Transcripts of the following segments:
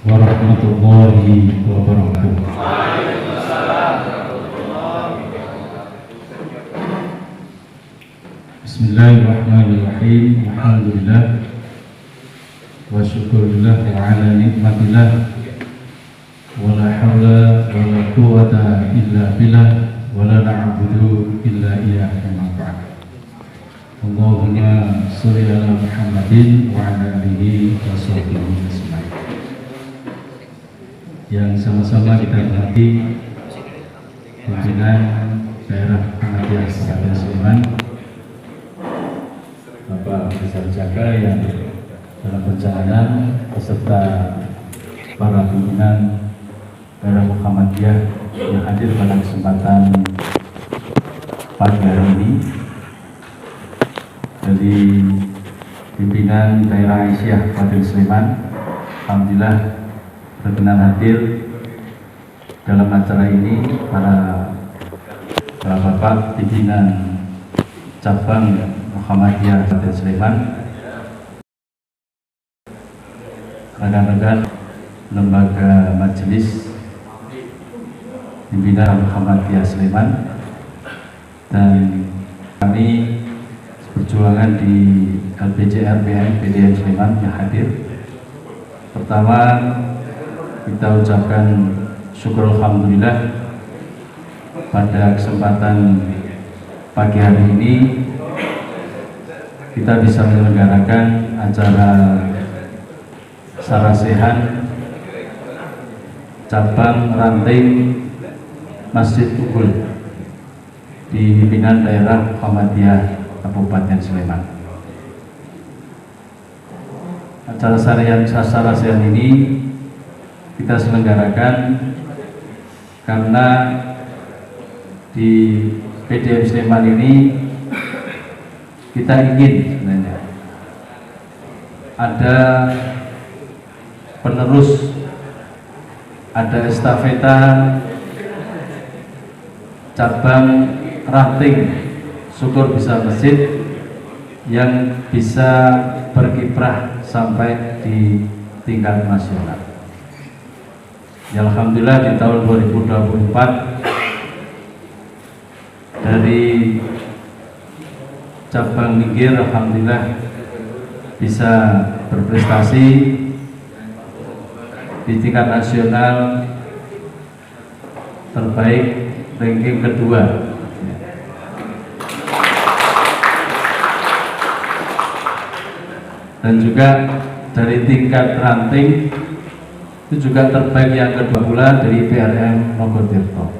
warahmatullahi wabarakatuh. Bismillahirrahmanirrahim. Alhamdulillah wa syukurillah ala nikmatillah wa la hawla wa la quwwata illa billah wa la na'budu illa iyyahu na'budu. Allahumma sholli ala Muhammadin wa ala alihi wa sahbihi ajma'in. Yang sama-sama kita hormati pimpinan daerah Muhammadiyah Kabupaten Sleman, Bapak Besar Jaka yang dalam perjalanan beserta para pimpinan daerah Muhammadiyah yang hadir pada kesempatan pagi hari ini, dari pimpinan daerah Aisyah Kabupaten Sleman, alhamdulillah berkenan hadir dalam acara ini para bapak pimpinan cabang Muhammadiyah Kabupaten Sleman, rekan-rekan lembaga majelis pimpinan Muhammadiyah Sleman, dan kami perjuangan di LPJRPM PDM Sleman yang hadir. Pertama, kita ucapkan syukur alhamdulillah pada kesempatan pagi hari ini kita bisa menyelenggarakan acara sarasehan cabang ranting Masjid Tukul di pimpinan daerah Muhammadiyah Kabupaten Sleman. Acara sarasehan ini kita selenggarakan karena di PDM Sleman ini kita ingin sebenarnya ada penerus, ada estafeta cabang ranting syukur bisa masjid yang bisa berkiprah sampai di tingkat nasional. Ya, alhamdulillah di tahun 2024 dari cabang Ninggir alhamdulillah bisa berprestasi di tingkat nasional, terbaik ranking kedua. Dan juga dari tingkat ranting itu juga terbaik yang kedua pula dari PRM Mogotirto.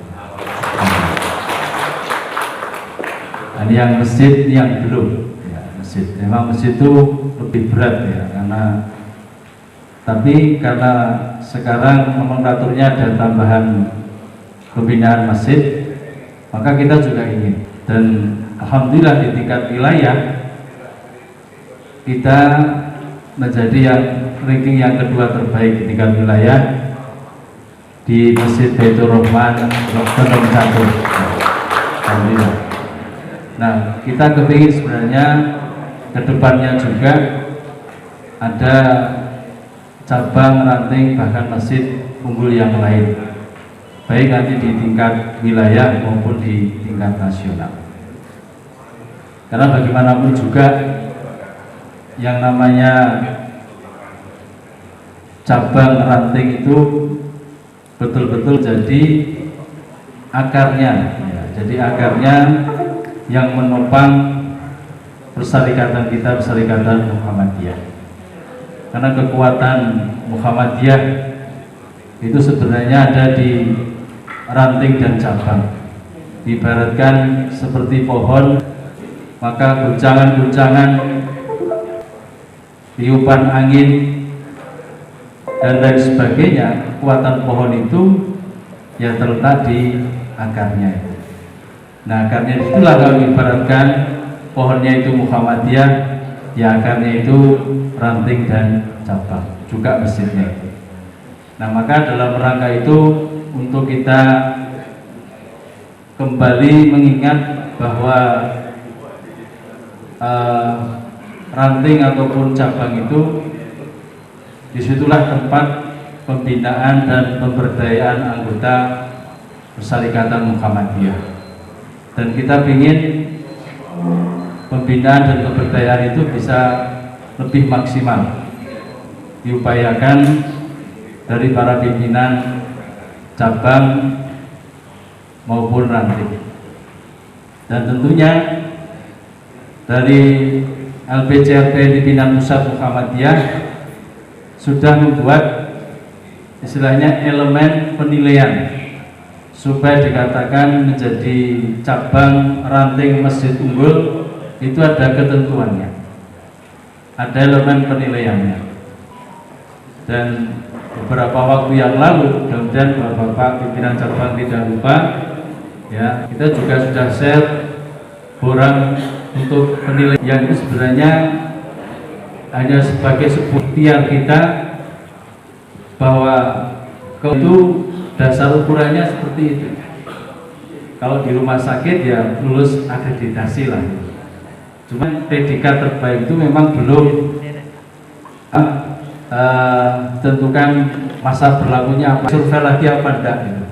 Ini yang masjid, yang belum ya, masjid. Memang masjid itu lebih berat ya, tapi karena sekarang nomenklaturnya ada tambahan pembinaan masjid, maka kita juga ingin, dan alhamdulillah di tingkat wilayah kita menjadi yang ranking yang kedua terbaik di tingkat wilayah di Masjid Baitur Rahman Nomor 1. Alhamdulillah. Nah, kita kepingin sebenarnya kedepannya juga ada cabang ranting bahkan masjid unggul yang lain, baik nanti di tingkat wilayah maupun di tingkat nasional. Karena bagaimanapun juga yang namanya cabang ranting itu betul-betul jadi akarnya ya, jadi akarnya yang menopang perserikatan kita, perserikatan Muhammadiyah. Karena kekuatan Muhammadiyah itu sebenarnya ada di ranting dan cabang. Diibaratkan seperti pohon, maka guncangan-guncangan tiupan angin dan lain sebagainya, kekuatan pohon itu yang terletak di akarnya. Nah, akarnya itulah kalau ibaratkan pohonnya itu Muhammadiyah, ya akarnya itu ranting dan cabang, juga masjidnya. Nah, maka dalam rangka itu untuk kita kembali mengingat bahwa ranting ataupun cabang itu disitulah tempat pembinaan dan pemberdayaan anggota Persyarikatan Muhammadiyah. Dan kita ingin pembinaan dan pemberdayaan itu bisa lebih maksimal diupayakan dari para pimpinan cabang maupun ranting. Dan tentunya dari LPCRP Pimpinan Pusat Muhammadiyah sudah membuat istilahnya elemen penilaian supaya dikatakan menjadi cabang ranting Masjid Unggul itu ada ketentuannya, ada elemen penilaiannya. Dan beberapa waktu yang lalu, mudah-mudahan Bapak pimpinan cabang tidak lupa, ya, kita juga sudah share borang untuk penilaian yang itu sebenarnya hanya sebagai sebuah ikhtiar kita bahwa itu dasar ukurannya seperti itu. Kalau di rumah sakit ya lulus akreditasi lah. Cuma predikat terbaik itu memang belum tentukan masa berlakunya apa, survei lagi apa enggak gitu.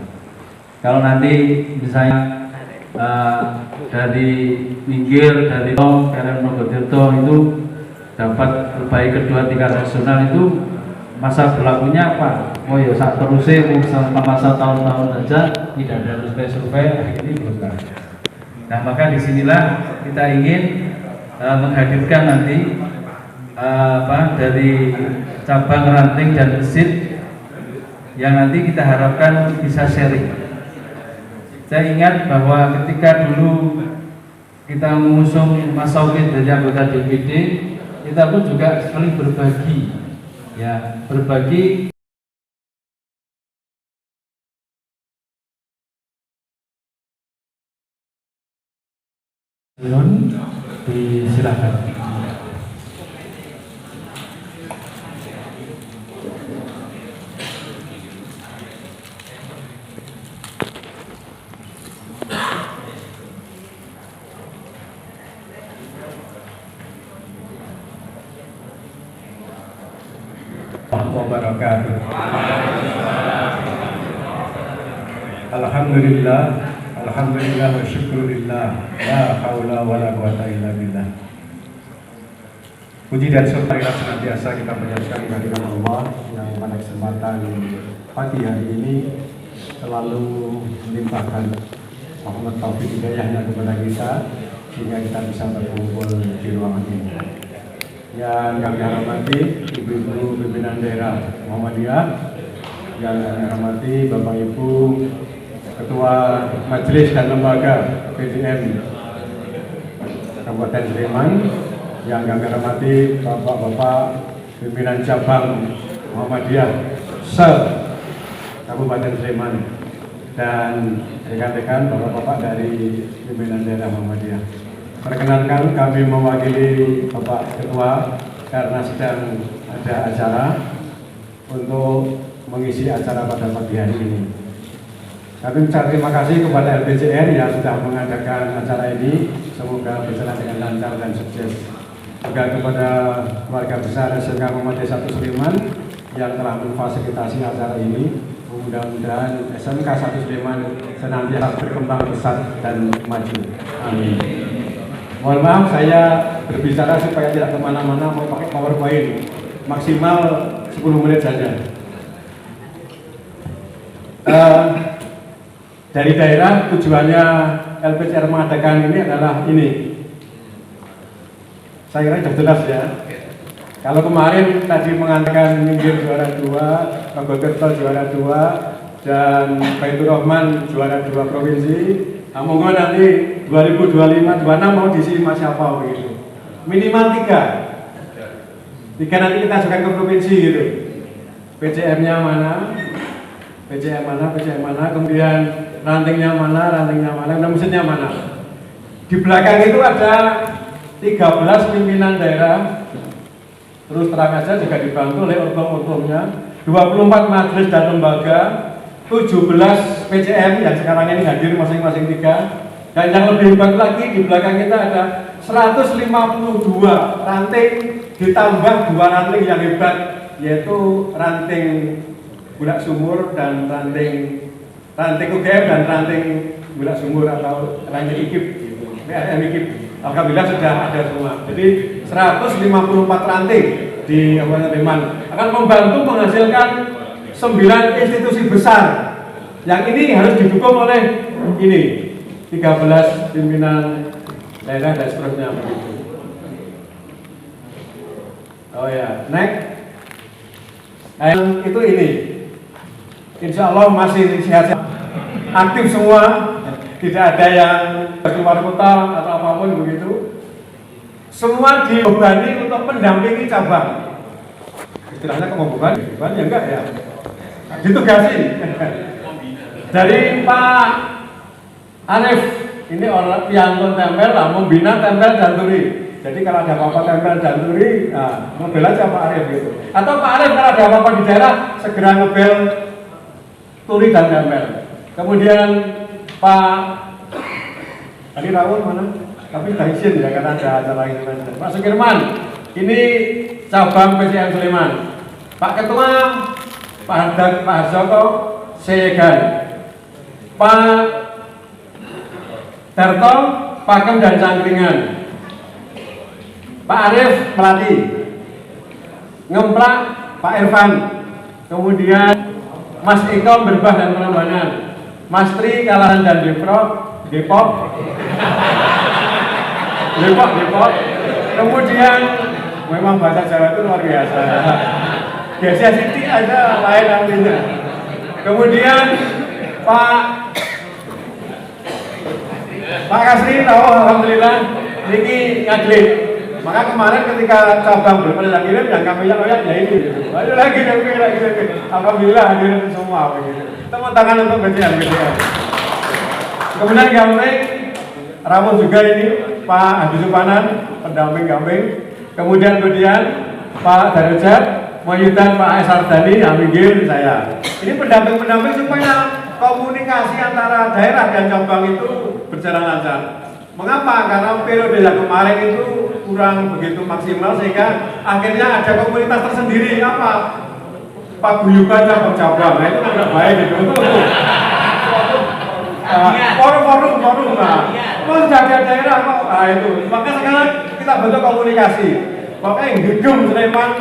Kalau nanti misalnya dari Minggir, dari KRM Nogotirto itu dapat terbaik kedua tingkat nasional, itu masa berlakunya apa? Oh ya saat terusnya selama masa tahun-tahun saja tidak ada survei ini belum ada. Nah maka disinilah kita ingin menghadirkan nanti dari cabang ranting dan masjid yang nanti kita harapkan bisa sharing. Saya ingat bahwa ketika dulu kita mengusung Mas Saukit dari anggota DPD, kita pun juga saling berbagi, ya, berbagi. Silakan. Wabarakatuh. Alhamdulillah, alhamdulillah wa syukurillah, la haula wa la quwata illa billah. Puji dan syukur senantiasa kita panjatkan kehadirat Allah yang pada kesempatan pagi hari ini selalu melimpahkan rahmat taufik hidayahnya kepada kita sehingga kita bisa berkumpul di ruangan ini. Yang kami hormati Ibu-ibu pimpinan daerah Muhammadiyah, yang kami hormati Bapak Ibu Ketua Majelis dan Lembaga PDM Kabupaten Sleman, yang kami hormati Bapak-bapak pimpinan cabang Muhammadiyah se Kabupaten Sleman, dan rekan-rekan Bapak-bapak dari pimpinan daerah Muhammadiyah. Perkenankan kami mewakili Bapak Ketua karena sedang ada acara untuk mengisi acara pada pagi hari ini. Kami ucapkan terima kasih kepada LPCR yang sudah mengadakan acara ini. Semoga berjalan dengan lancar dan sukses. Juga kepada keluarga besar SMK Muhammadiyah 1 Sleman yang telah memfasilitasi acara ini. Mudah-mudahan SMK 1 Sleman senantiasa berkembang besar dan maju. Amin. Mohon maaf saya berbicara supaya tidak kemana-mana, mau pakai PowerPoint maksimal 10 menit saja. Dari daerah tujuannya LPCR mengadakan ini adalah ini. Saya kira sudah jelas ya. Kalau kemarin tadi mengatakan Minggir juara 2, Nogotirto juara 2, dan Baitur Rahman juara 2 provinsi. Nah, monggo nanti 2025-26 mau diisi mas siapa begitu. Minimal 3 nanti kita ajukan ke provinsi gitu. PCM-nya mana, PCM mana, kemudian rantingnya mana, mesinnya mana. Di belakang itu ada 13 pimpinan daerah. Terus terang aja juga dibantu oleh ortom-ortomnya, 24 majelis dan lembaga, 17 PCM yang sekarang ini hadir masing-masing 3. Dan yang lebih hebat lagi, di belakang kita ada 152 ranting ditambah 2 ranting yang hebat, yaitu ranting Bulak Sumur dan ranting UGM dan ranting Bulak Sumur atau ranting IKIP gitu. PRM IKIP. Alhamdulillah sudah ada semua. Jadi 154 ranting di Kabupaten Sleman akan membantu menghasilkan 9 institusi besar. Yang ini harus didukung oleh ini 13 pimpinan daerah dan seterusnya begitu. Oh ya, next. Itu ini. Insya Allah masih sehat, aktif semua, tidak ada yang keluar kota atau apapun begitu. Semua dibebani untuk mendampingi cabang. Istilahnya kemobokan, ya enggak ya? Ditugasi dari Pak Arif, ini orang yang tempel lah, membina tempel dan turi. Jadi kalau ada apa-apa tempel dan turi, nah, ngebel aja Pak Arif gitu. Atau Pak Arif kalau ada apa-apa di daerah, segera ngebel turi dan tempel. Kemudian Pak tadi Rawun mana? Tapi sudah izin ya karena ada acara ini. Pak Sukirman, ini cabang PCM Sleman. Pak Ketua, Pak Harjoko, Seyegan. Pak Darto, Pakem dan Cangkringan. Pak Arif, Melati. Ngemplak, Pak Irfan. Kemudian Mas Eko, Berbah dan Prambanan. Mas Tri, Kalahan dan Depok. Kemudian memang bahasa Jawa itu luar biasa. Biasa Siti ada lain artinya. Kemudian Pak Kasri tahu alhamdulillah niki ngadlit. Maka kemarin ketika cabang berpada kirim yang kami yang ya ini. Ayo lagi. Alhamdulillah hadirin semua begitu. Tepuk tangan untuk BCM. Kemudian Gamping Ramu juga ini Pak Hadi Supanan pendamping Gamping. Kemudian Pak Darujat, Mayudan Pak Esardani, Aminggir saya. Ini pendamping supaya komunikasi antara daerah dan cabang itu berjalan lancar. Mengapa? Karena periode yang kemarin itu kurang begitu maksimal sehingga akhirnya ada komunitas tersendiri apa? Paguyuban cabang-cabang. Nah itu tidak baik gitu. Forum lah. Mau jaga daerah kok. Nah itu. Maka sekarang kita bentuk komunikasi. Makanya gedung Sleman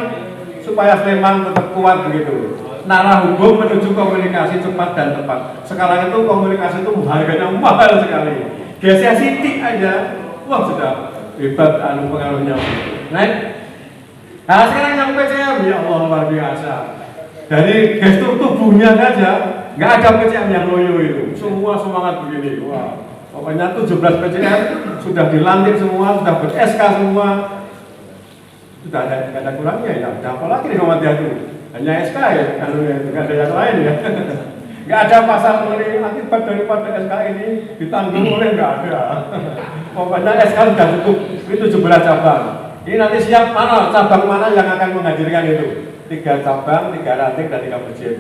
supaya Sleman tetap kuat begitu. Narah hukum menuju komunikasi cepat dan tepat. Sekarang itu komunikasi itu harganya mahal sekali. Gesia Siti aja, wah sudah hebat pengaruhnya. Nah sekarang yang PCM ya Allah luar biasa. Dari gestur tubuhnya saja nggak ada PCM yang loyo itu. Semua semangat begini. Wah, pokoknya 17 PCM sudah dilantik semua, sudah ber-SK semua. Sudah ada kurangnya ya. Ada apa lagi nih Muhammad Yadu? Hanya SK ya, kalau nggak ada yang lain ya. Nggak ada pasal mengenai akibat daripada SK ini ditanggung oleh nggak ada. Pokoknya SK sudah cukup. Itu 17 cabang. Ini nanti siap mana cabang mana yang akan menghadirkan itu? 3 cabang, 3 ranting dan 3 berjen.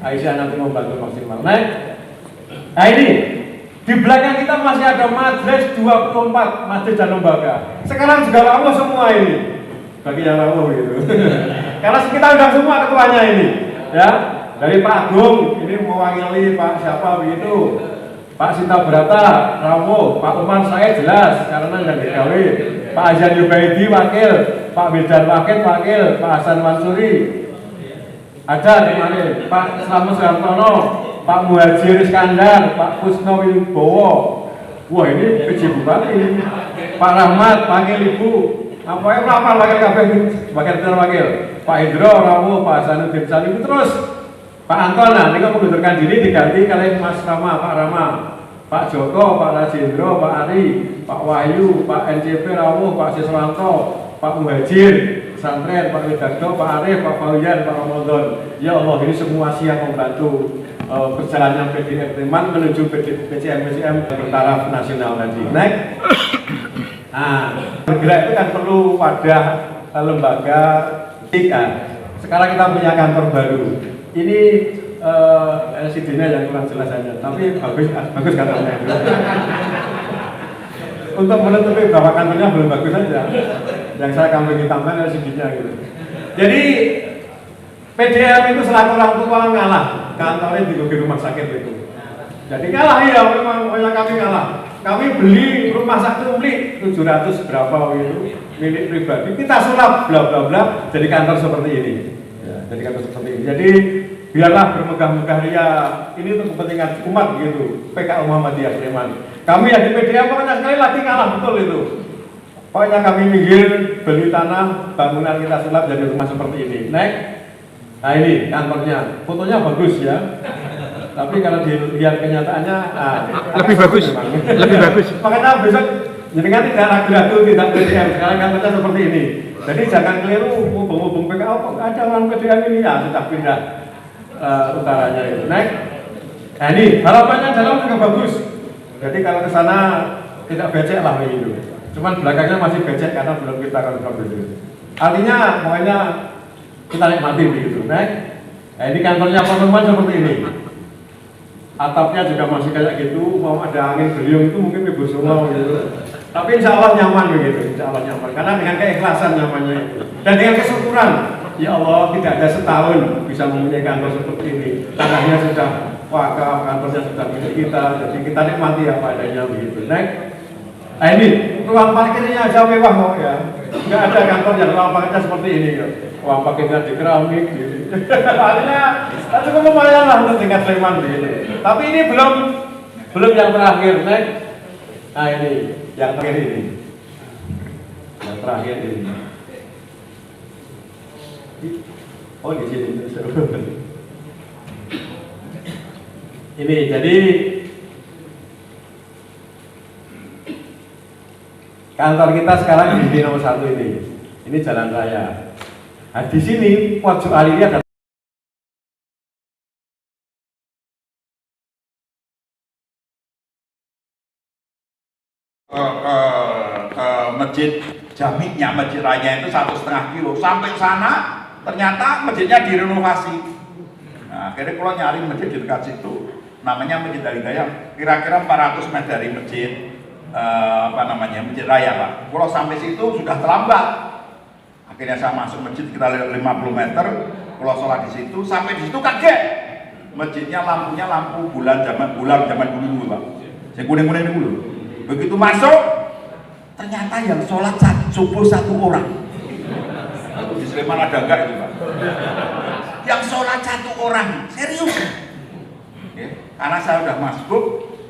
Aisyah nanti membantu maksimal. Nah ini di belakang kita masih ada majelis 24 majelis dan lembaga. Sekarang juga rawuh semua ini. Bagi yang rawuh gitu. Karena kita udah semua ketuanya ini, ya. Dari Pak Agung ini mewakili Pak siapa begitu. Pak Sinta Brata, rawuh. Pak Umar saya jelas karena yang digawe. Pak Azan Yubaidi wakil, Pak Bidan wakil, Pak Hasan Mansuri. Ada di mana? Pak Slamet Suhartono, Pak Muhajir Iskandar, Pak Kusno Wibowo. Wah ini PJ Bupati. Pak Rahmat, wakil Ibu. Apa yang rapal wakil wakil. Pak Indro, rawuh, Pak Hasanuddin Salim terus. Pak Anton, nah ini mengundurkan diri diganti oleh Mas Rama, Pak Rama, Pak Joko, Pak Rajendro, Pak Ari, Pak Wahyu, Pak NCP rawuh, Pak Siswanto, Pak Muhajir, Pesantren, Pak Widardo, Pak Arif, Pak Fauyan, Pak Ramadan. Ya Allah, ini semua siap membantu perjalanan PDM Sleman menuju PCM bertaraf nasional tadi. Next. Nah, bergerak itu kan perlu wadah lembaga tiga. Sekarang kita punya kantor baru. Ini LCD-nya yang kurang jelas saja, tapi bagus kantornya. Untuk menutupi bahwa kantornya belum bagus saja. Yang saya kambing tambahkan LCD-nya gitu. Jadi PDM itu selaku orang tua ngalah, kantornya di rumah sakit itu. Jadi ngalah ya, memang kami ngalah. Kami beli rumah sakit beli 700 berapa itu milik pribadi. Kita sulap bla bla bla jadi kantor seperti ini. Ya, jadi kantor seperti ini. Jadi biarlah bermegah-megah ria. Ini untuk kepentingan umat gitu. PKU Muhammadiyah Sleman. Kami yang di PDM pokoknya sekali lagi ngalah betul itu. Pokoknya kami minggir beli tanah, bangunan kita sulap jadi rumah seperti ini. Naik. Nah ini kantornya, fotonya bagus ya. Tapi kalau dilihat kenyataannya lebih bagus. Lebih bagus. Makanya besok jenengan tidak ragu-ragu tidak PDM. Sekarang kantornya seperti ini. Jadi jangan keliru hubung-hubung PKO kok ada orang PDM ini ya sudah pindah utaranya itu. Naik. Nah ini harapannya dalam juga bagus. Jadi kalau ke sana tidak becek lah itu. Cuman belakangnya masih becek karena belum kita konfirm itu. Artinya pokoknya kita nikmati begitu. Naik. Nah ini kantornya Pak seperti ini. Atapnya juga masih kayak gitu, mau ada angin beliung itu mungkin ibu semua gitu. Tapi insya Allah nyaman begitu, insya Allah nyaman. Karena dengan keikhlasan nyamannya itu. Dan dengan kesyukuran, ya Allah tidak ada setahun bisa mempunyai kantor seperti ini. Tanahnya sudah wakaf, kantornya sudah milik kita, jadi kita nikmati apa adanya begitu. Next. Nah ini, ruang parkirnya aja mewah kok ya. Nggak ada kantor yang ruang parkirnya seperti ini ya. Ruang parkirnya di keramik gitu. Artinya cukup lumayan lah untuk tingkat Sleman gitu. Tapi ini belum yang terakhir, Next. Nah ini, yang terakhir ini. Yang terakhir ini. Oh di sini. Ini jadi kantor kita sekarang di nomor 1 ini. Ini jalan raya. Nah di sini pojok alirnya ada masjid Jami'nya, masjid raya itu 1,5 kilo. Sampai sana ternyata masjidnya direnovasi. Nah, akhirnya kalau nyari masjid di dekat situ, namanya Masjid Al-Hidayah, kira-kira 400 meter dari masjid masjid raya Pak. Kalau sampai situ sudah terlambat. Akhirnya saya masuk masjid kita 50 meter, kalau sholat di situ, sampai di situ kaget. Masjidnya lampunya lampu bulan zaman dulu Pak. Saya kuning-kuning dulu. Begitu masuk, ternyata yang sholat subuh 1 orang. Di Sleman ada enggak itu Pak? Yang sholat 1 orang, serius. Ya, karena saya udah masuk,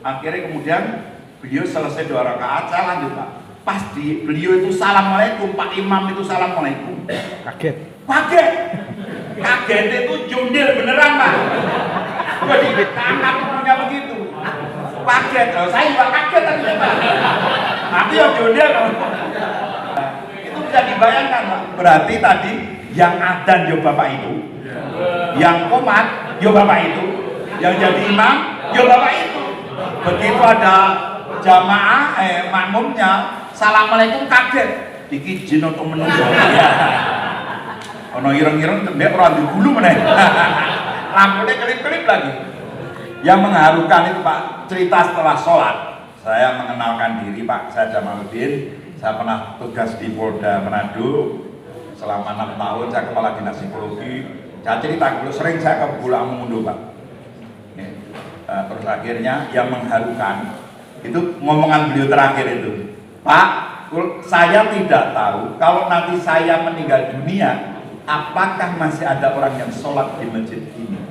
akhirnya kemudian beliau selesai 2 rakaat, saya lanjut Pak. Pasti beliau itu assalamualaikum, Pak Imam itu assalamualaikum. Kaget. Kaget itu jundil beneran Pak. Jadi tangkap punya begitu. Kaget, saya juga kaget tadi Pak. Nanti yang jundil. Itu bisa dibayangkan Pak. Berarti tadi yang adzan yo Bapak itu, yang qomat yo Bapak itu, yang jadi imam yo Bapak itu. Begitu ada jamaah makmumnya assalamualaikum kaget iki jin untuk menunggu ya ono ireng-ireng ndek ora digulu meneh lampunya kelip-kelip lagi. Yang mengharukan itu Pak, cerita setelah sholat saya mengenalkan diri Pak, saya Jamaluddin, saya pernah tugas di Polda Manado selama 6 tahun, saya kepala dinas psikologi. Saya cerita dulu, sering saya ke Pulau Mundu Pak. Terus akhirnya yang mengharukan itu ngomongan beliau terakhir itu, Pak, saya tidak tahu kalau nanti saya meninggal dunia, apakah masih ada orang yang sholat di masjid ini.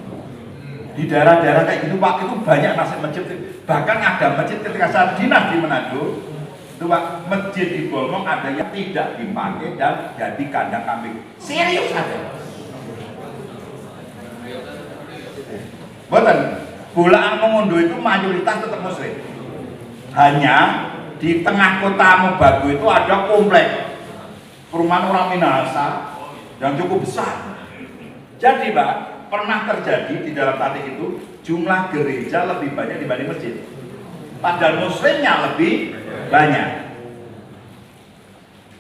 Di daerah-daerah kayak gitu Pak, itu banyak nasib masjid. Bahkan ada masjid ketika saya dinas di Manado, itu Pak, masjid di Bolmong ada yang tidak dipakai dan jadi kandang kambing. Serius ada. Betul. Bolaan Mongondo itu mayoritas tetap muslim. Hanya di tengah kota Mobagu itu ada komplek perumahan orang Minahasa yang cukup besar. Jadi Pak, pernah terjadi di dalam titik itu jumlah gereja lebih banyak dibanding masjid. Padahal muslimnya lebih banyak.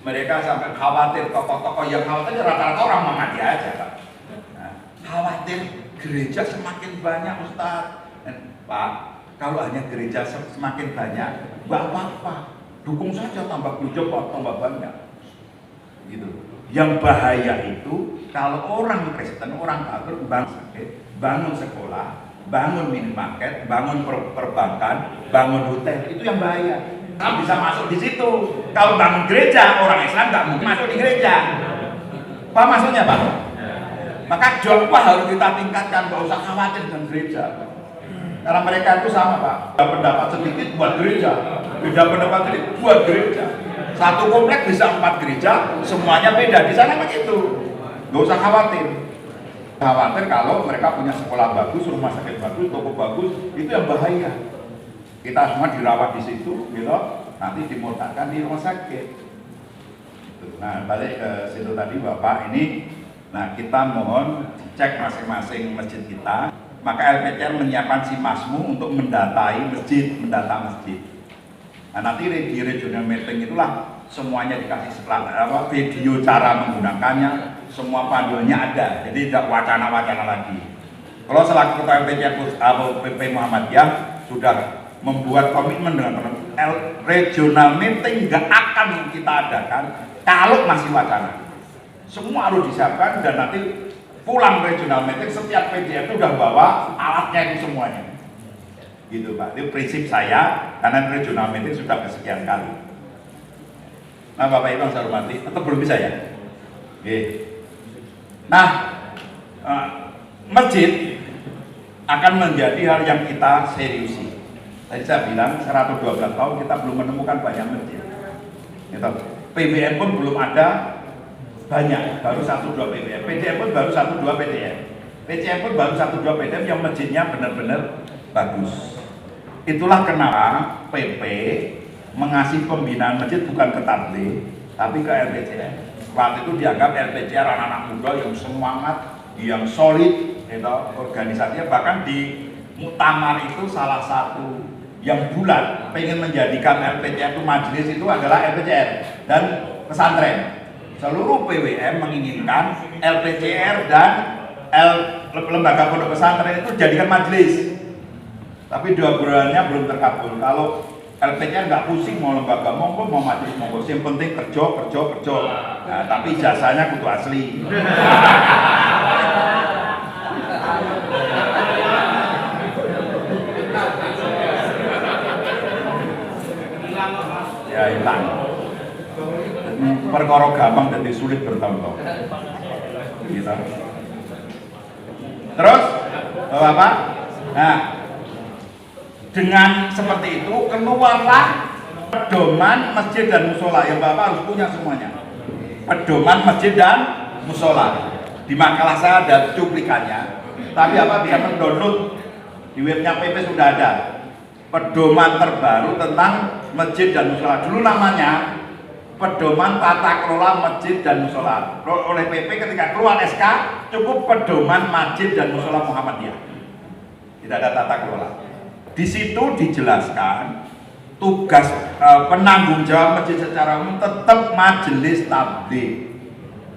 Mereka sampai khawatir, tokoh-tokoh yang khawatir rata-rata orang Muhammadiyah aja Pak. Nah, khawatir gereja semakin banyak Ustaz. Pak, kalau hanya gereja semakin banyak, nggak apa-apa, dukung saja tambah gereja tambah banyak, gitu. Yang bahaya itu kalau orang Kristen, orang Katolik bangun sakit, bangun sekolah, bangun minimarket, bangun perbankan, bangun hotel, itu yang bahaya. Kita bisa masuk di situ. Kalau bangun gereja, orang Islam nggak mungkin masuk di gereja. Apa maksudnya, Pak? Maka dakwah harus kita tingkatkan, nggak usah khawatir dengan gereja. Karena mereka itu sama, Pak. Beda pendapat sedikit buat gereja, beda pendapat sedikit buat gereja. Satu komplek bisa 4 gereja, semuanya beda. Di sana begitu. Nggak usah khawatir. Khawatir kalau mereka punya sekolah bagus, rumah sakit bagus, toko bagus, itu yang bahaya. Kita semua dirawat di situ, gitu. Nanti dimurtadkan di rumah sakit. Nah, balik ke situ tadi, Bapak ini. Nah, kita mohon cek masing-masing masjid kita. Maka LPCR menyiapkan SIMASMU untuk mendatai masjid, mendata masjid. Nah, nanti di regional meeting itulah semuanya dikasih video cara menggunakannya, semua panduannya ada. Jadi tidak wacana-wacana lagi. Kalau selaku ketua LPCR PP Muhammadiyah sudah membuat komitmen dengan regional meeting nggak akan kita adakan kalau masih wacana. Semua harus disiapkan dan nanti pulang regional meeting setiap PDM itu udah bawa alatnya itu semuanya. Gitu Pak, itu prinsip saya karena regional meeting sudah kesekian kali. Nah Bapak Ibu yang saya hormati, tetap belum bisa ya? Oke. Nah, masjid akan menjadi hal yang kita seriusi. Tadi saya bilang 112 tahun kita belum menemukan banyak masjid. Gitu. PBM pun belum ada banyak, baru 1-2 PDM. PDM pun baru 1-2 PDM. PCM pun baru 1-2 PDM yang masjidnya benar-benar bagus. Itulah kenapa PP mengasih pembinaan masjid bukan ke tabligh, tapi ke LPCR. Waktu itu dianggap LPCR anak-anak muda yang semangat, yang solid, gitu, organisasinya. Bahkan di muktamar itu salah satu yang bulat pengen menjadikan LPCR itu majelis itu adalah LPCR dan pesantren. Seluruh PWM menginginkan LPCR dan lembaga pondok pesantren itu jadikan majelis. Tapi dua bulannya belum terkabul. Kalau LPCR nggak pusing mau lembaga monggo mau majelis monggo, yang penting kerja. Nah, tapi jasanya kudu asli. Ya hilang. Perkara gampang jadi sulit bertahun-tahun. Gitu. Terus, Bapak, nah dengan seperti itu keluarlah pedoman masjid dan musola yang Bapak harus punya semuanya. Pedoman masjid dan musola. Di makalah saya ada cuplikannya, tapi Bapak bisa mendownload di webnya PP sudah ada. Pedoman terbaru tentang masjid dan musola. Dulu namanya Pedoman Tata Kelola Masjid dan Musola. Oleh PP ketika keluar SK cukup pedoman masjid dan musola Muhammadiyah. Tidak ada tata kelola. Di situ dijelaskan tugas penanggung jawab masjid secara umum tetap majelis tabligh.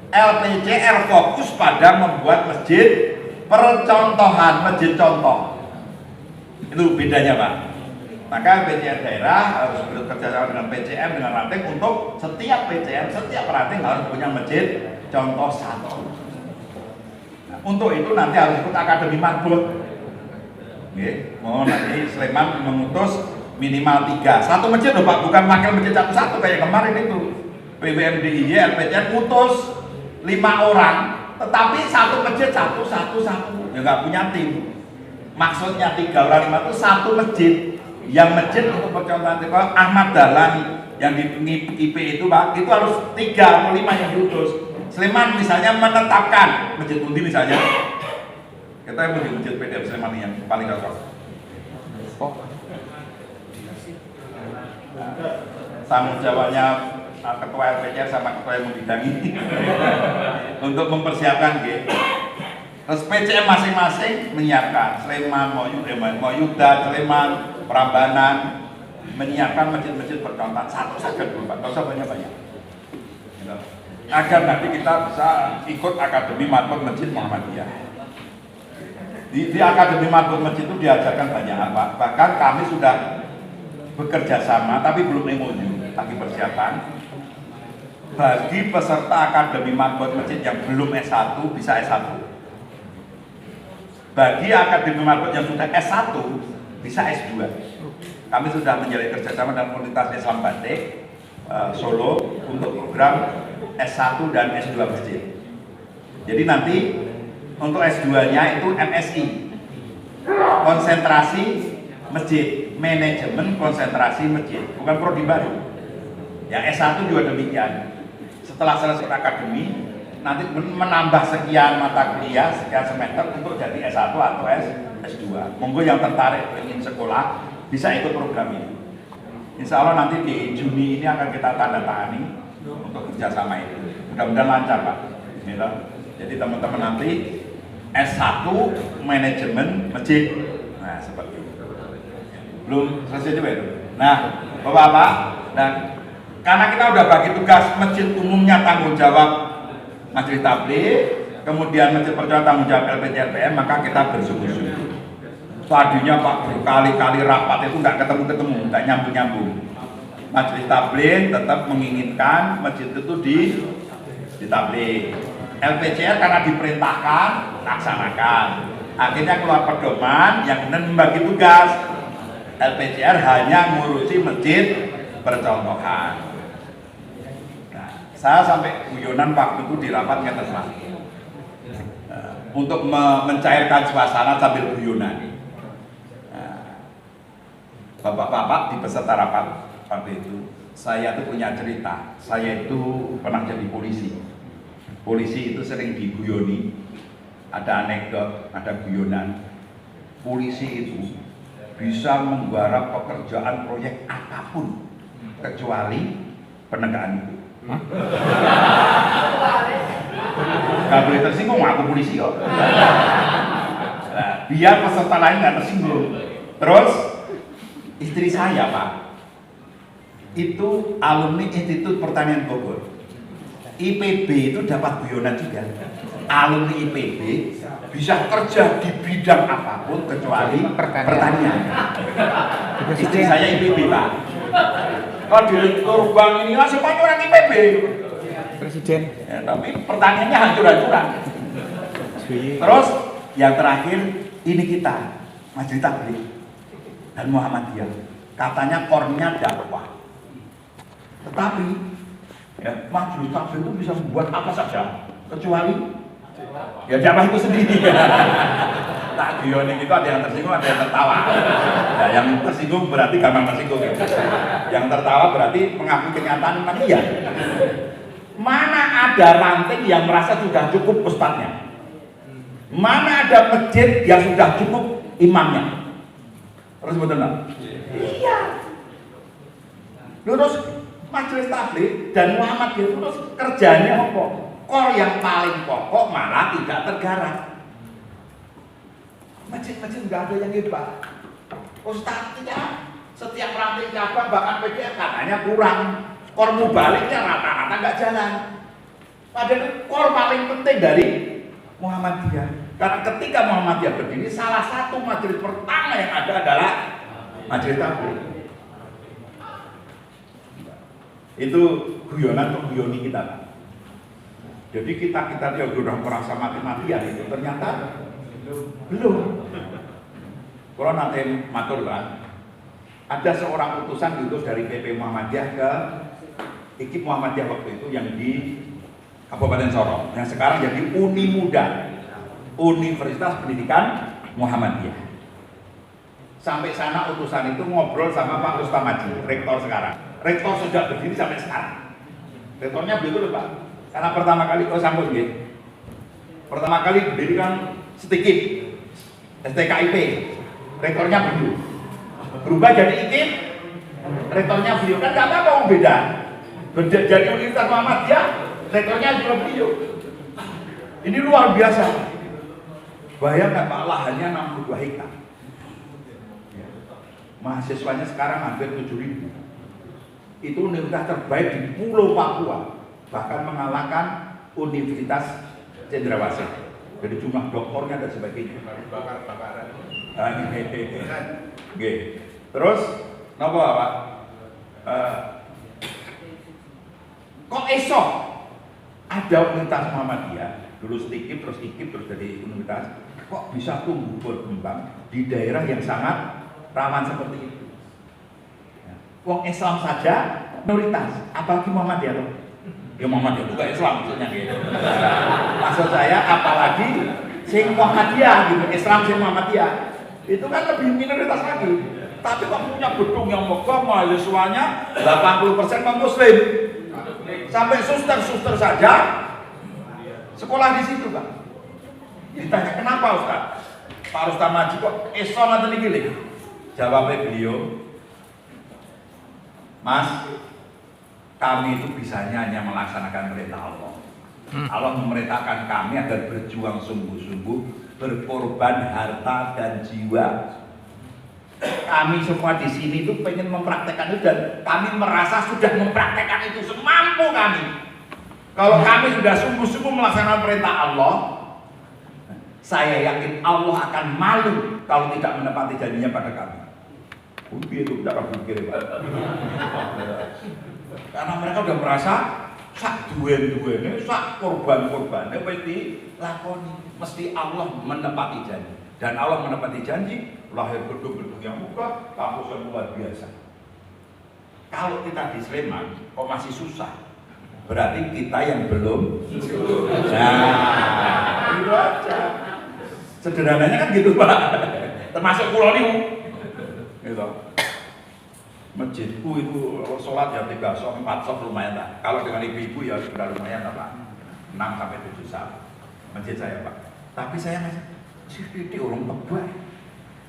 LPCR fokus pada membuat masjid percontohan, masjid contoh. Itu bedanya Pak. Maka PCM daerah harus bekerja sama dengan PCM dengan ranting untuk setiap PCM, setiap ranting harus punya masjid contoh satu. Nah, untuk itu nanti harus ikut Akademi Marbot. Mau nanti Sleman mengutus minimal 3. Satu masjid loh Pak, bukan wakil masjid satu-satu kayak kemarin itu. PWMDIY, LPCM utus 5 orang, tetapi satu masjid satu. Ya nggak punya tim. Maksudnya 3 orang 5 itu satu masjid. Yang masjid untuk percontohan kalau Ahmad Dahlan yang di IP itu Pak, itu harus 3 atau 5 yang diutus. Sleman misalnya menetapkan masjid Undi misalnya, kita yang masjid PDM Sleman yang paling cocok. Tanggung jawabnya ketua LPCR sama ketua yang membidangi untuk mempersiapkan gitu. Terus PCM masing-masing menyiapkan Sleman, mau Yuda, Sleman, Prambanan menyiapkan masjid-masjid bercontohan satu saja dulu Pak, nggak usah banyak-banyak. Gitu. Agar nanti kita bisa ikut Akademi Marbot Masjid Muhammadiyah. Di Akademi Marbot Masjid itu diajarkan banyak hal Pak. Bahkan kami sudah bekerja sama, tapi belum MOU, lagi persiapan. bagi peserta Akademi Marbot Masjid yang belum S1 bisa S1. Bagi Akademi Marbot yang sudah S1 bisa S2. Kami sudah menjalin kerjasama dengan komunitas Islam Batik Solo untuk program S1 dan S2 masjid. Jadi nanti untuk S2-nya itu MSI, konsentrasi masjid, manajemen konsentrasi masjid, bukan prodi baru. Yang S1 juga demikian. Setelah selesai akademi, nanti menambah sekian mata kuliah, sekian semester untuk jadi S1 atau S2. Monggo yang tertarik ingin sekolah bisa ikut program ini. Insya Allah nanti di Juni ini akan kita tanda tangani untuk kerjasama itu. Mudah-mudahan lancar Pak. Jadi teman-teman nanti S1 manajemen masjid. Nah seperti itu. Belum selesai juga itu. Nah Bapak-Bapak, dan karena kita udah bagi tugas masjid umumnya tanggung jawab Majelis Tabligh, kemudian masjid perjuangan tanggung jawab LPJLPM, maka kita bersungguh-sungguh. Tadinya Pak berkali-kali rapat itu nggak ketemu-ketemu, nggak nyambung-nyambung. Majelis Tabligh tetap menginginkan masjid itu di tabligh. LPJR karena diperintahkan laksanakan. Akhirnya keluar pedoman yang membagi tugas. LPJR hanya ngurusi masjid percontohan. Nah, saya sampai guyonan waktu itu di rapat ngetes Mas. Untuk mencairkan suasana sambil guyonan. Bapak-bapak di peserta rapat waktu itu, saya tuh punya cerita. Saya itu pernah jadi polisi. Polisi itu sering diguyoni, ada anekdot, ada guyonan. Polisi itu bisa menggarap pekerjaan proyek apapun kecuali penegakan hukum. Gak boleh tersinggung, aku polisi kok. Nah, biar peserta lain nggak tersinggung. Terus istri saya Pak, itu alumni Institut Pertanian Bogor. IPB itu dapat guyonan juga. Alumni IPB bisa kerja di bidang apapun kecuali pertanian. Istri saya IPB Pak. Kalau direktur bank ini semuanya orang IPB. Presiden. Ya, tapi pertaniannya hancur-hancuran. Terus yang terakhir ini kita Majelis Tabligh dan Muhammadiyah, katanya kornya dakwah. Tetapi ya, Majelis Tabligh itu bisa membuat apa saja kecuali ya dakwah itu sendiri. Tak gionik itu ada yang tersinggung, ada yang tertawa. Nah, yang tersinggung berarti gampang tersinggung. Ya. Yang tertawa berarti mengakui kenyataan memang iya. Mana ada ranting yang merasa sudah cukup ustadznya? Mana ada masjid yang sudah cukup imamnya? Terus betul nggak? Iya. Terus Majelis Tabligh dan Muhammadiyah terus kerjanya apa? Kor yang paling pokok malah tidak tergarap. Masjid-masjid nggak ada yang hebat. Ustadznya setiap ranting cabang bahkan PDF katanya kurang. Kor mubaliknya rata-rata nggak jalan. Padahal kor paling penting dari Muhammadiyah. Karena ketika Muhammadiyah berdiri, salah satu majelis pertama yang ada adalah Majelis Tabligh. Itu guyonan untuk guyoni kita. Jadi kita yang sudah merasa mati-matian itu ternyata belum. Kalau nanti matur kan, ada seorang utusan diutus dari PP Muhammadiyah ke IKIP Muhammadiyah waktu itu yang di Kabupaten Sorong, yang sekarang jadi Uni Muda, Universitas Pendidikan Muhammadiyah. Sampai sana utusan itu ngobrol sama Pak Ustamaji, rektor sekarang. Rektor sudah berdiri sampai sekarang. Rektornya begitu Pak. Karena pertama kali sambut gitu. Pertama kali berdiri kan sedikit STKIP. Rektornya beliau. Berubah jadi IKIP. Rektornya beliau kan nggak apa-apa beda. Jadi Universitas Muhammadiyah, rektornya juga beliau. Ini luar biasa. Bayangkan Pak, lahannya 62 hektar. Mahasiswanya sekarang hampir 7.000. Itu universitas terbaik di Pulau Papua, bahkan mengalahkan Universitas Cendrawasih. Jadi jumlah doktornya dan sebagainya. Terus, apa Pak? Kok esok ada universitas Muhammadiyah, dulu sedikit terus jadi universitas, kok bisa tumbuh berkembang di daerah yang sangat rawan seperti itu. Wong Islam saja minoritas, apalagi Muhammadiyah loh. Ya Muhammadiyah juga Islam maksudnya gitu. Maksud saya apalagi sing Muhammadiyah gitu, Islam sing Muhammadiyah itu kan lebih minoritas lagi. Tapi kok punya gedung yang megah, mahasiswanya 80% non Muslim. Sampai suster saja sekolah di situ, Pak. Ditanya kenapa Ustaz? Pak Rustam Haji kok Islam atau gini? Jawabnya beliau, Mas, kami itu bisanya hanya melaksanakan perintah Allah. Allah memerintahkan kami agar berjuang sungguh-sungguh, berkorban harta dan jiwa. Kami semua di sini itu pengen mempraktekkan itu dan kami merasa sudah mempraktekkan itu semampu kami. Kalau kami sudah sungguh-sungguh melaksanakan perintah Allah, saya yakin Allah akan malu kalau tidak menepati janjinya pada kami. Itu cara berpikir, Pak. Karena mereka sudah merasa sak duwe-duwene, sak korban-korbannya pasti lakoni. Mesti Allah menepati janji. Dan Allah menepati janji, lahir gedung-gedung yang megah, kampus yang luar biasa. Kalau kita di Sleman, kok masih susah? Berarti kita yang belum. Nah, itu aja. Sederhananya kan gitu, Pak. Termasuk pulau ini. Gitu. Masjidku itu sholat ya 3 shot, 4 shot lumayan lah. Kalau dengan ibu-ibu ya sudah lumayan lah, Pak. 6 sampai 7 shot masjid saya, Pak. Tapi saya masih titik orang tebak.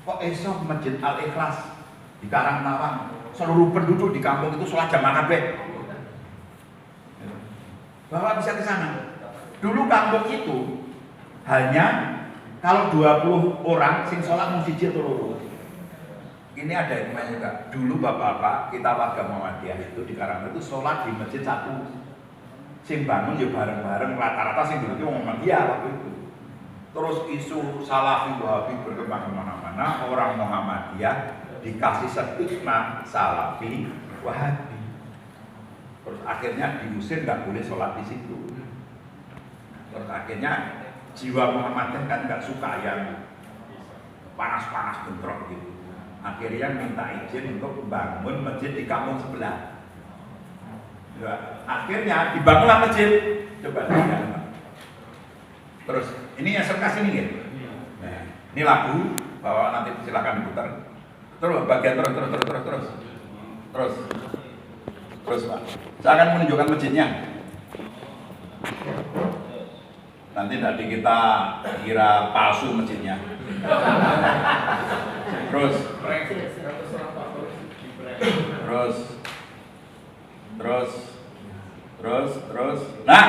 Kok esok Masjid Al-Ikhlas di Karangtawang seluruh penduduk di kampung itu sholat jamaah kabeh. Bapak bisa ke sana. Dulu kampung itu hanya kalau 20 orang sing sholat mung siji atau loro. Ini ada hikmahnya juga. Dulu bapak-bapak kita warga Muhammadiyah itu di Karangtawang itu sholat di masjid satu. Sing bangun ya bareng-bareng, rata-rata sing dulu itu Muhammadiyah waktu itu. Terus isu Salafi Wahabi berkembang kemana-mana, orang Muhammadiyah dikasih stigma Salafi Wahabi. Terus akhirnya diusir, nggak boleh sholat di situ. Terus akhirnya jiwa Muhammadiyah kan nggak suka yang panas-panas bentrok gitu. Akhirnya minta izin untuk membangun masjid di kampung sebelah. Ya, akhirnya dibangunlah masjid. Coba lihat. Terus ini yang serkas ini ya. Nah, ini lagu, bawa nanti silakan diputar. Terus bagian terus Pak. Saya akan menunjukkan masjidnya. Nanti kita kira palsu masjidnya. Terus. Nah,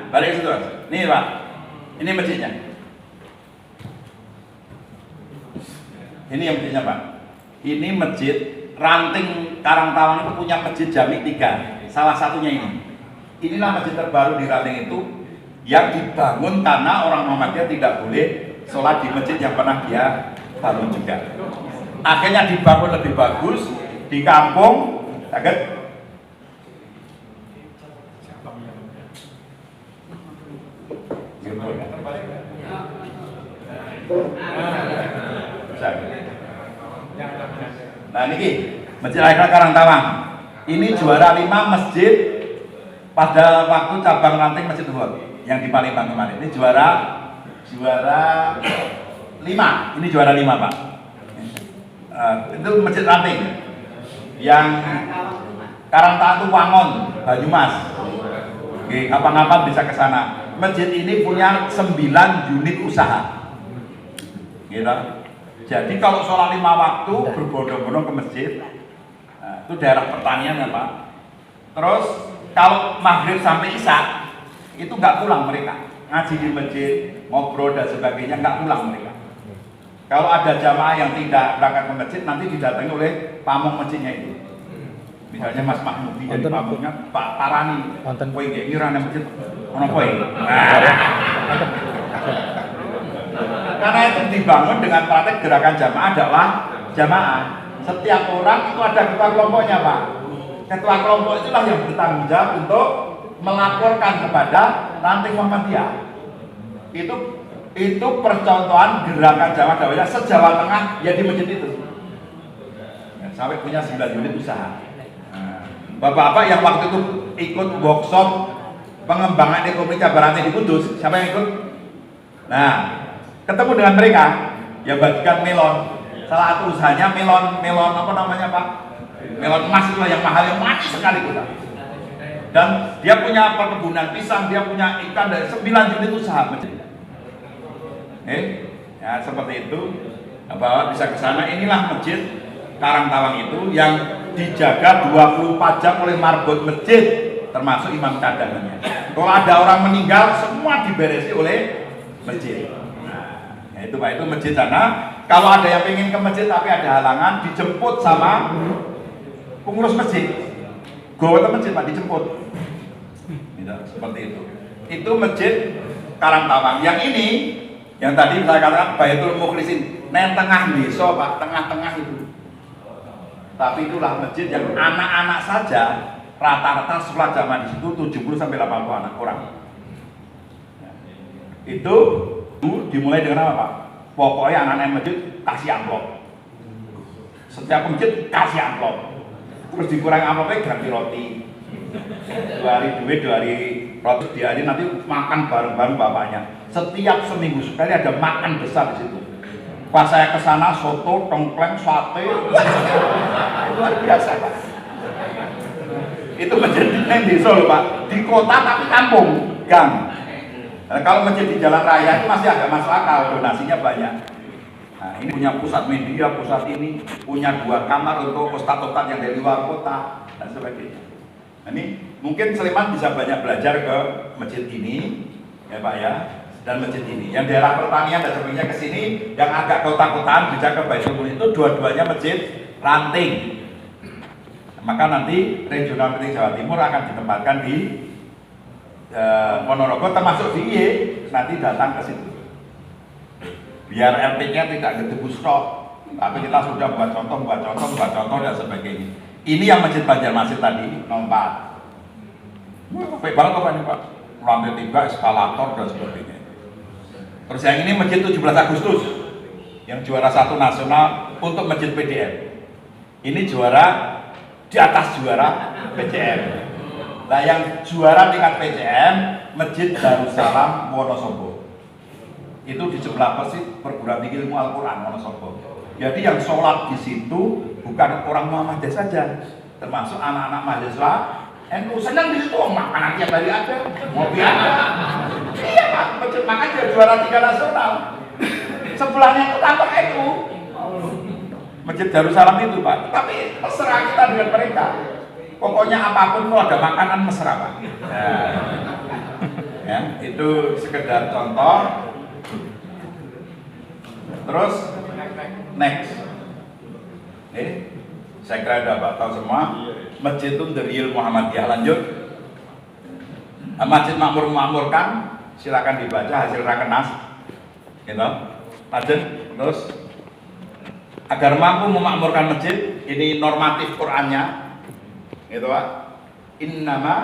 balik ke situ. Nih Pak. Ini masjidnya. Ini yang masjidnya, Pak. Ini masjid Ranting Karangtawang itu punya masjid Jami 3. Salah satunya ini. Inilah masjid terbaru di Ranting itu yang dibangun karena orang Muhammadiyah tidak boleh sholat di masjid yang pernah dia bangun juga. Akhirnya dibangun lebih bagus di kampung, kaget. Nah ini Masjid Al-Ikhlas Karangtawang. Ini juara 5 masjid pada waktu cabang Ranting Masjid Uhud yang di Palembang kemarin. Ini juara 5. Ini juara 5 Pak. Itu Masjid Ranting. Yang Karangtawang itu Wangon, Banyumas. Oke, kapan-kapan bisa ke sana. Masjid ini punya 9 unit usaha. Gitu. Jadi kalau sholat 5 waktu berbondong-bondong ke masjid, nah, itu daerah pertanian ya Pak. Terus kalau maghrib sampai isya itu nggak pulang mereka, ngaji di masjid, ngobrol dan sebagainya, nggak pulang mereka. Kalau ada jamaah yang tidak berangkat ke masjid nanti didatangi oleh pamong masjidnya itu. Misalnya Mas Mahmudi dari pamongnya Pak Parani, kowe nggih ngira nang masjid ono kowe. Karena itu dibangun dengan praktek gerakan jamaah dakwah jamaah. Setiap orang itu ada ketua kelompoknya Pak. Ketua kelompok itulah yang bertanggung jawab untuk melaporkan kepada ranting Muhammadiyah. Itu percontohan gerakan jamaah dakwah se-Jawa Tengah ya di masjid itu. Ya, sampai punya 9 unit usaha. Nah, bapak-bapak yang waktu itu ikut workshop pengembangan ekonomi cabar ranting di Kudus, siapa yang ikut? Nah, ketemu dengan mereka, ya bagikan melon. Salah satu usahanya melon apa namanya Pak? Melon emas itu yang mahal, yang manis sekali kita. Dan dia punya perkebunan pisang, dia punya ikan dari 9 unit usaha. Ya seperti itu. Bapak bisa ke sana. Inilah masjid Karangtawang itu yang dijaga 24 jam oleh marbot masjid, termasuk imam cadangannya. Kalau ada orang meninggal, semua diberesi oleh masjid. Nah, itu Pak, itu masjid sana. Kalau ada yang pengen ke masjid tapi ada halangan, dijemput sama pengurus masjid. Gue ke masjid Pak, dijemput. Gitu, seperti itu. Itu masjid Karangtawang. Yang ini, yang tadi saya katakan Baitul Mukhlisin, neng tengah desa Pak, tengah-tengah itu. Tapi itulah masjid yang anak-anak saja rata-rata sekolah zaman di situ 70 sampai 80 anak orang. Itu dimulai dengan apa Pak? Pokoknya anak-anak masjid kasih amplop. Setiap masjid kasih amplop. Terus dikurangi amplopnya ganti roti. 2 hari duit, 2 hari roti, di hari nanti makan bareng-bareng bapaknya. Setiap seminggu sekali ada makan besar di situ. Pas saya ke sana soto, tongkleng, sate, luar biasa Pak. Itu masjid di Solo Pak, di kota tapi kampung, gang. Nah, kalau masjid di jalan raya itu masih agak masuk akal, donasinya banyak. Nah, ini punya pusat media, pusat ini punya 2 kamar untuk ustadz-ustadz yang dari luar kota dan sebagainya. Nah, ini mungkin Sleman bisa banyak belajar ke masjid ini, ya Pak ya. Dan masjid ini, yang daerah pertanian dan sebagainya ke sini, yang agak kota-kotaan bisa ke Baitul Mukhlisin, itu dua-duanya masjid ranting. Maka nanti regional penting Jawa Timur akan ditempatkan di Ponorogo, termasuk di IE, nanti datang ke situ. Biar RT-nya tidak gedebus tok, tapi kita sudah buat contoh dan sebagainya. Ini yang masjid Banjarmasin tadi, nomor 4. Baik banget Pak ini Pak, lantai 3, eskalator dan sebagainya. Terus yang ini masjid 17 Agustus yang juara 1 nasional untuk masjid PDM. Ini juara di atas juara PCM. Nah yang juara tingkat PCM Masjid Darussalam Wonosobo. Itu di sebelah persis perguruan tinggi ilmu Al-Quran Wonosobo. Jadi yang sholat di situ bukan orang Muhammadiyah saja, termasuk anak-anak mahasiswa. NU senang di situ, makanan tiap hari ada, mobil ada. Iya Pak, makanya juara 3 nasional. Sebelahnya itu kantor NU. Masjid Darussalam itu Pak. Tapi mesra kita dengan mereka. Pokoknya apapun kalau ada makanan mesra Pak. Ya, itu sekedar contoh. Terus next. Saya kira udah Pak tahu semua. Masjid itu dari Muhammadiyah. Lanjut. Masjid Makmur memakmurkan, silakan dibaca hasil rakernas. Gitu. Lanjut. Terus agar mampu memakmurkan masjid, ini normatif Qur'annya. Gitu Pak. Innama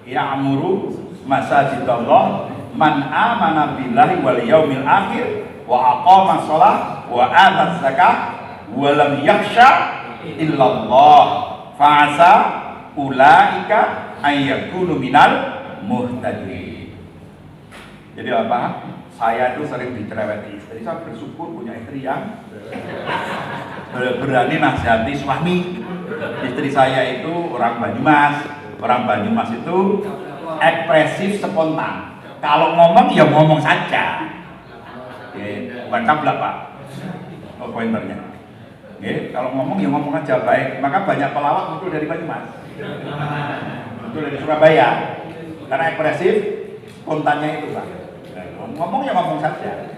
ya'muru masajidallah man amana billahi wal yaumil akhir wa aqama shalah wa ata zakah wa lam yakhsha illallah fa'asa ulaika ayyakunu minal muhtadin. Jadi apa? Saya itu sering dicereweti istri. Saya bersyukur punya istri yang berani nasihati suami. Istri saya itu orang Banyumas. Orang Banyumas itu ekspresif, spontan. Kalau ngomong ya ngomong saja. Bukan kablak Pak. Oh, pointernya. Kalau ngomong ya ngomong aja baik. Maka banyak pelawak muncul dari Banyumas, muncul dari Surabaya. Karena ekspresif, spontannya itu Pak. Ngomong ya ngomong saja.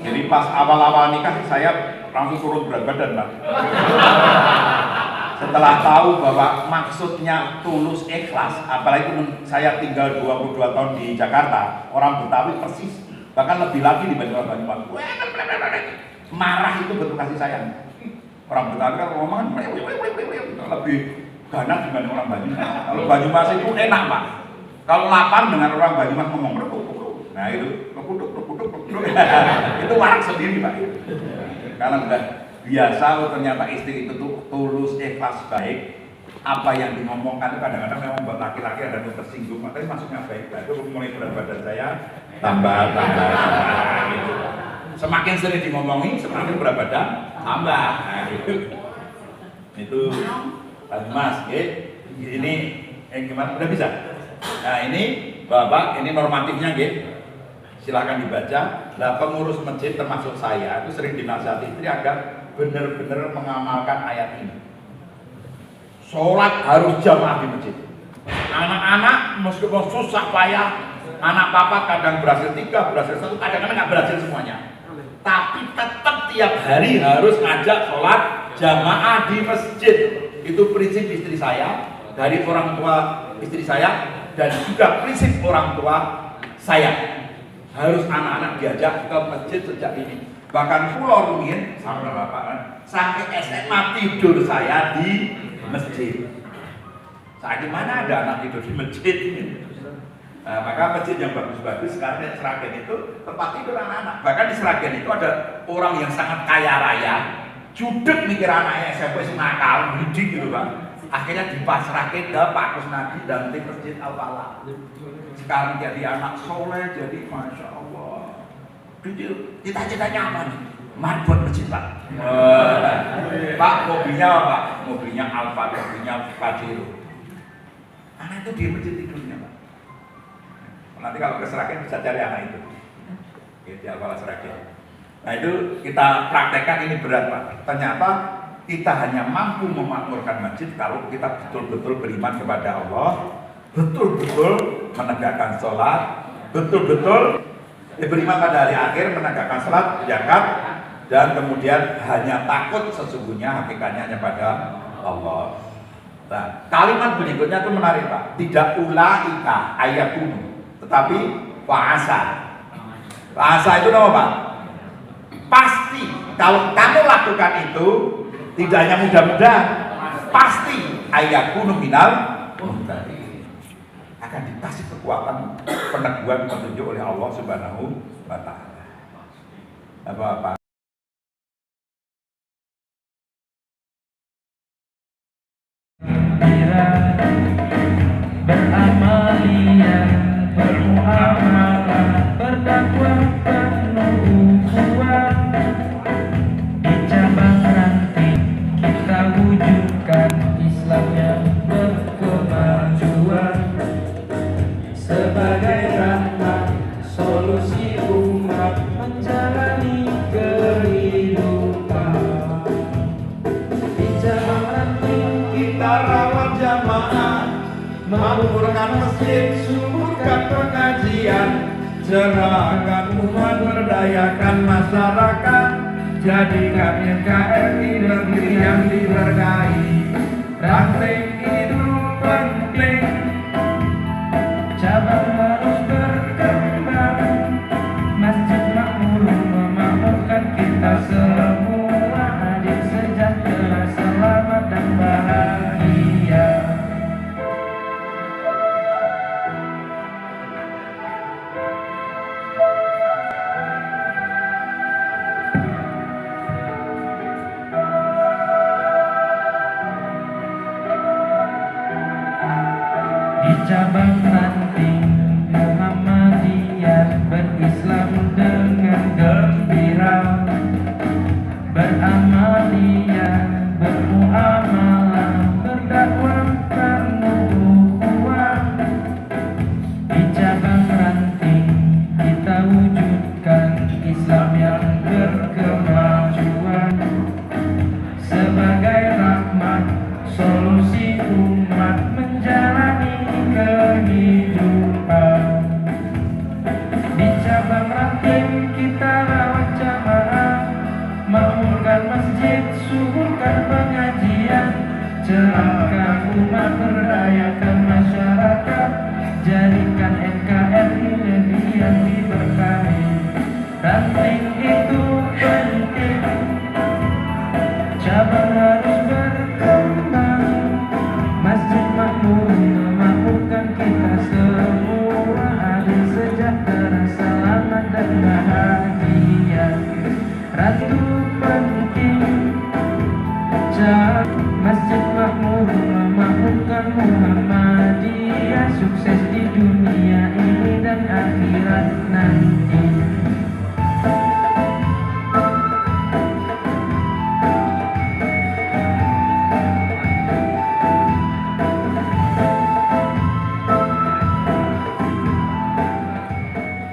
Jadi pas awal-awal nikah saya langsung turun berat badan Pak. Setelah tahu bahwa maksudnya tulus ikhlas, apalagi saya tinggal 22 tahun di Jakarta, orang Betawi persis, bahkan lebih lagi dibanding orang Banyumas. Marah itu bentuk kasih sayang. Orang Betawi kan ngomong lebih ganas dibanding orang Banyumas. Kalau Banyumas itu enak Pak. Kalau lapar dengan orang Banyumas ngomong nah itu itu warak sendiri Pak. Karena udah biasa, ternyata istri itu tuh tulus, ikhlas, baik. Apa yang dimomongkan itu kadang-kadang memang buat laki-laki ada yang tersinggung, makanya masuknya baik. Nah, itu mulai berat badan saya tambah gitu. Semakin sering dingomongi, semakin berat badan tambah. Nah, gitu. Itu Mas, ini gimana? Udah bisa? Nah ini Bapak, ini normatifnya silahkan dibaca. Nah pengurus masjid termasuk saya itu sering dinasihati istri agar benar-benar mengamalkan ayat ini. Sholat harus jamaah di masjid. Anak-anak meskipun susah payah, anak papa kadang berhasil 3, berhasil 1, kadang-kadang nggak berhasil semuanya. Tapi tetap tiap hari harus ngajak sholat jamaah di masjid. Itu prinsip istri saya, dari orang tua istri saya, dan juga prinsip orang tua saya. Harus anak-anak diajak ke masjid sejak ini. Bahkan pulau Rumin sama bapak sampai SMA tidur saya di masjid. Saat mana ada anak tidur di masjid? Nah, maka masjid yang bagus-bagus sekarang di Seragen itu tempat tidur anak-anak. Bahkan di Seragen itu ada orang yang sangat kaya raya, judek mikir anaknya SMP nakal, didik gitu Pak. Akhirnya dipasrahkan ke Pak Kusnadi dan tim Masjid Al-Falah. Sekarang jadi anak soleh, jadi Masya Allah. Cita-citanya apa nih? Mari buat masjid Pak. Pak, mobilnya apa? Mobilnya Alfa, mobilnya Pajero. Anak itu di masjid tidurnya Pak. Nanti kalau ke Seragen bisa cari anak itu. Di Al-Falah Seragen. Nah itu kita praktekkan, ini berat Pak. Ternyata kita hanya mampu memakmurkan masjid kalau kita betul-betul beriman kepada Allah, betul-betul menegakkan sholat, betul-betul beriman pada hari akhir, menegakkan sholat, zakat, dan kemudian hanya takut sesungguhnya hakikatnya hanya pada Allah. Nah, kalimat berikutnya itu menarik Pak. Tidak ulaika ayakunu, tetapi fa'asa. Fa'asa itu apa Pak? Pasti kalau kamu lakukan itu tidak hanya mudah-mudahan, pasti ayakunu minal muhtadin, akan dikasih kekuatan peneguhan petunjuk oleh Allah Subhanahu wa Ta'ala. Apa-apa beramalia, bermuamalah, berdakwah penuh ukhuwah. Di cabang ranting kita wujudkan Islam yang berkemajuan sebagai rahmat solusi umat menjalani kehidupan. Di cabang ranting kita rawat jamaah, makmurkan masjid, suburkan pengajian, cerahkan umat, berdayakan masyarakat, jadikan NKRI negeri yang diberkahi. Ranting itu penting, cabang harus berkembang, masjid makmur memakmurkan kita semua, adil sejahtera, selamat dan bahagia. Di cabang ranting Muhammadiyah berislam dengan gembira, beramaliyah, bermuamalah, berdakwah penuh ukhuwah. Di cabang ranting kita wujudkan Islam yang berkemajuan sebagai rahmat solusi umat menjalani kehidupan. Di cabang ranting kita rawat jamaah, makmurkan masjid, suburkan pengajian, cerahkan umat, berdayakan masyarakat, jadikan NKRI negeri yang diberkahi. Ranting itu penting, cabang harus berkembang, masjid makmur memakmurkan kita semua. akhirat nanti.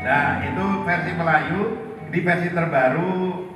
Nah, itu versi Melayu. Di versi terbaru